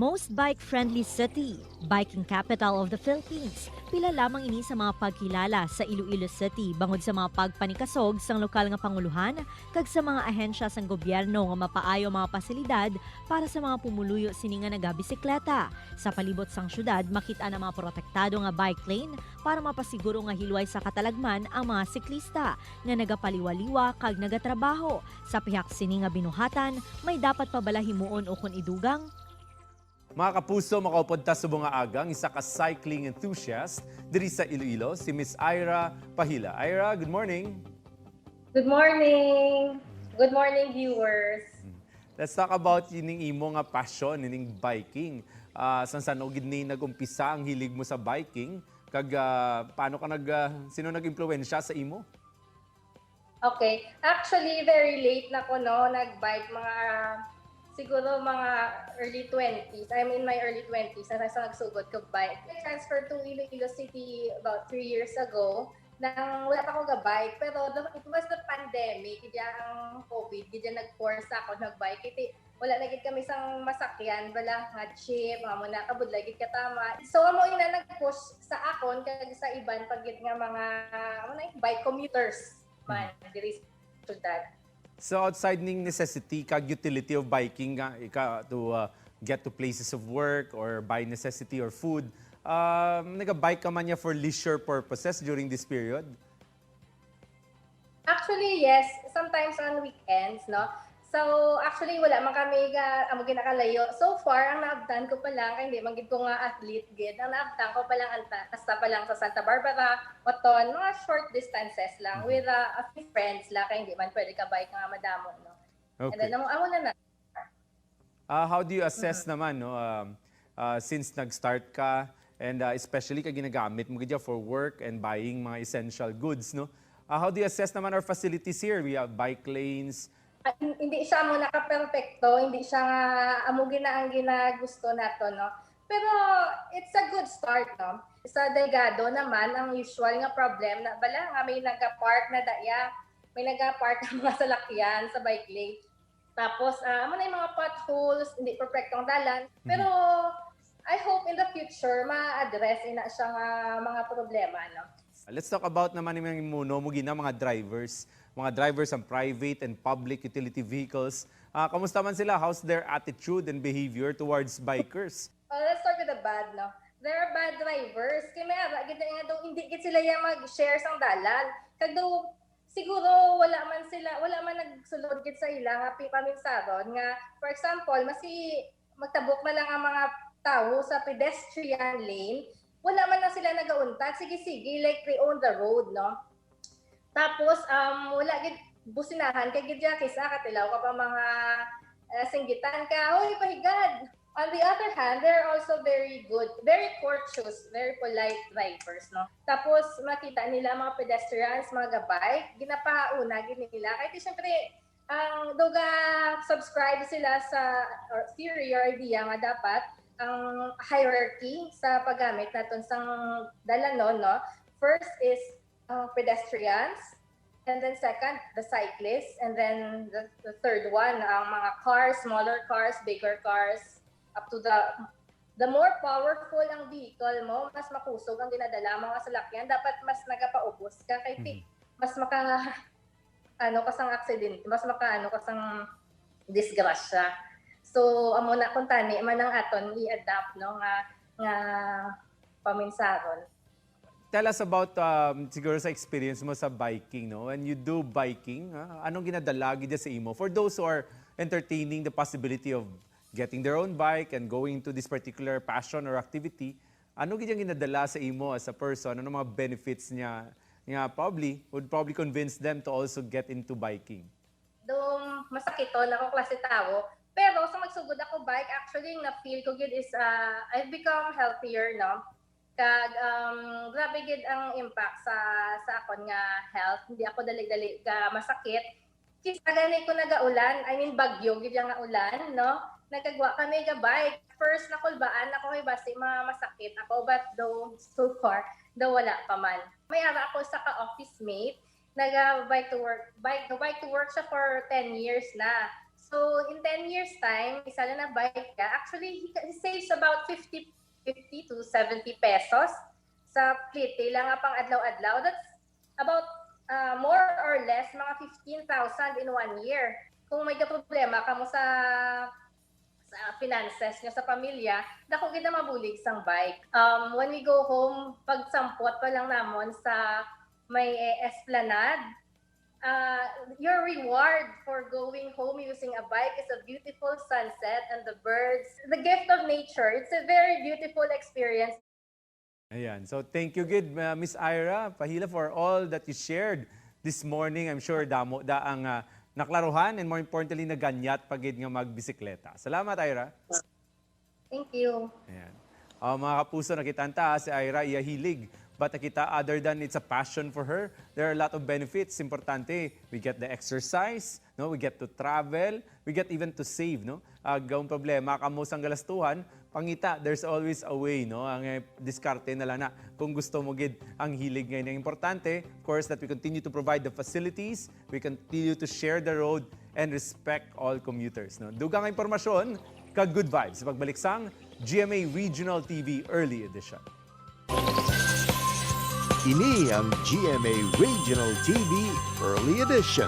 Most bike-friendly city, biking capital of the Philippines. Pila lamang ini sa mga pagkilala sa Iloilo City bangod sa mga pagpanikasog sang lokal nga panguluhan kag sa mga ahensya sang gobyerno nga mapaayo mga pasilidad para sa mga pumuluyo sini nga nagabisikleta. Sa palibot sang syudad, makita na mga protektado nga bike lane para mapasiguro nga hilway sa katalagman ang mga siklista nga nagapaliwaliwa kag nagatrabaho. Sa pihak sini nga binuhatan, may dapat pabalahimuon o kun idugang. Mga kapuso, makaupod ta sa bunga agang, isa ka cycling enthusiast diri sa Iloilo, si Miss Ira Pahila. Ira, good morning. Good morning! Good morning, viewers! Let's talk about ining imo nga passion, ining biking. San ogid ni nag-umpisa ang hilig mo sa biking? Kag paano ka sino nag-impluwensya sa imo? Okay, actually, very late na ko, no? Nag-bike siguro mga early 20s. I'm in my early 20s na nagsugod ko bike. I transferred to Iloilo City about 3 years ago. Nang wala pa ako ga-bike. Pero it was the pandemic. Kaya ang COVID. Kaya nag-force ako nag-bike. Wala na gid kami sang masakyan. Wala nga cheap. Mga muna kabud lagi katama. So amo ina nag-push sa akon kag sa iban pagit nga mga bike commuters man diri sa syudad. So outside ning necessity, kag utility of biking to get to places of work or by necessity or food, nag-bike ka man niya for leisure purposes during this period? Actually, yes. Sometimes on weekends, no? So, actually, wala man kami amo ginakalayo. So far, ang naabdan ko pa lang, kaya hindi man gid ko nga athlete gid. Ang naabdan ko pa lang hasta pa lang sa Santa Barbara, Oton, mga short distances lang with a few friends lang, kaya hindi man pwede ka bike nga madamo, no? Okay. And then, amo na. How do you assess naman, no? Since nag-start ka, and especially kag ginagamit mo gid for work and buying mga essential goods, no? How do you assess naman our facilities here? We have bike lanes. Hindi siya mo naka-perfecto, hindi siya nga amo ang ginagusto nato, no? Pero it's a good start, no? Sa Delgado naman, ang usual nga problem na bala nga may nag-park na daya, may nag-park ng mga salakyan sa bike lane. Tapos, amo na yung mga potholes, hindi perfectong dalan. Pero I hope in the future, ma-address ina siya nga mga problema, no? Let's talk about naman yung muno mo gina mga drivers ng private and public utility vehicles. Kamusta man sila? How's their attitude and behavior towards bikers? Let's start with the bad, no? There are bad drivers. Kaya may ara, gid nga daw hindi gid sila yung mag-share sang dalan. Kag daw siguro wala man nagsulod gid sa ila nga paminsaron nga for example, masi magtabok na lang ang mga tao sa pedestrian lane, wala man na sila nagauntag. Sige, like they own the road, no? Tapos, wala gid businahan kay gid kaysa katilaw ka pa mga singgitan ka, hoy pahigad. On the other hand, they're also very good, very courteous, very polite drivers, no? Tapos makita nila mga pedestrians, mga gabay, ginapauna gid nila. Kaya siyempre, doga subscribe sila sa theory or idea nga dapat ang hierarchy sa paggamit naton sang dalanon, no? First is pedestrians, and then second, the cyclists, and then the third one, ang mga cars, smaller cars, bigger cars, up to the more powerful ang vehicle mo, mas makusog ang dinadala mga salakyan, dapat mas nagapaubos ka kay mas kasang accident, mas kasang disgrasya. So amo na kun tani man ang aton i-adapt, no, nga paminsaron. Tell us about siguro sa experience mo sa biking, no? When you do biking, anong ginadala gid sa imo? For those who are entertaining the possibility of getting their own bike and going to this particular passion or activity, ano gid ang ginadala sa imo as a person? Ano mga benefits niya would probably convince them to also get into biking? Doon masakiton ako klase tao. Pero sa magsugod ako bike, actually na-feel ko gid is I've become healthier, no? Kag grabe gid ang impact sa akon nga health. Hindi ako dali-dali ga masakit. Kisa gani ko nagaulan, I mean bagyo gid nga ulan, no? Nagagwa kami ga bike. First nakulbaan ako kay basi masakit ako, but though so far wala pa man. May ara ako sa ka-office mate, bike to work siya for 10 years na. So, in 10 years time, isa lang na bike ka, actually, he saves about 50 to 70 pesos sa plite lang nga pang adlaw-adlaw. That's about more or less mga 15,000 in 1 year. Kung may problema ka mo sa finances nyo sa pamilya, dako gid na mabulig sang bike. When we go home, pagsampot pa lang namon sa may esplanade, your reward for going home using a bike is a beautiful sunset and the birds. The gift of nature. It's a very beautiful experience. Ayan. So thank you gid Miss Ira Pahila for all that you shared this morning. I'm sure damo da ang naklaruhan and more importantly naganyat pagid nga magbisikleta. Salamat Ira. Thank you. Ayan. Mga kapuso, nakitanta si Ira iyahilig. But nakita, other than it's a passion for her, there are a lot of benefits. Importante, we get the exercise, no? We get to travel, we get even to save. No? Gawang problema, kamo sang galastuhan, pangita, there's always a way. No? Ang diskarte na lang na kung gusto mo gid ang hilig ngayon. Ang importante, of course, that we continue to provide the facilities, we continue to share the road, and respect all commuters. No? Dugang impormasyon, kag good vibes. Pagbalik sang GMA Regional TV Early Edition. Ini ang GMA Regional TV Early Edition.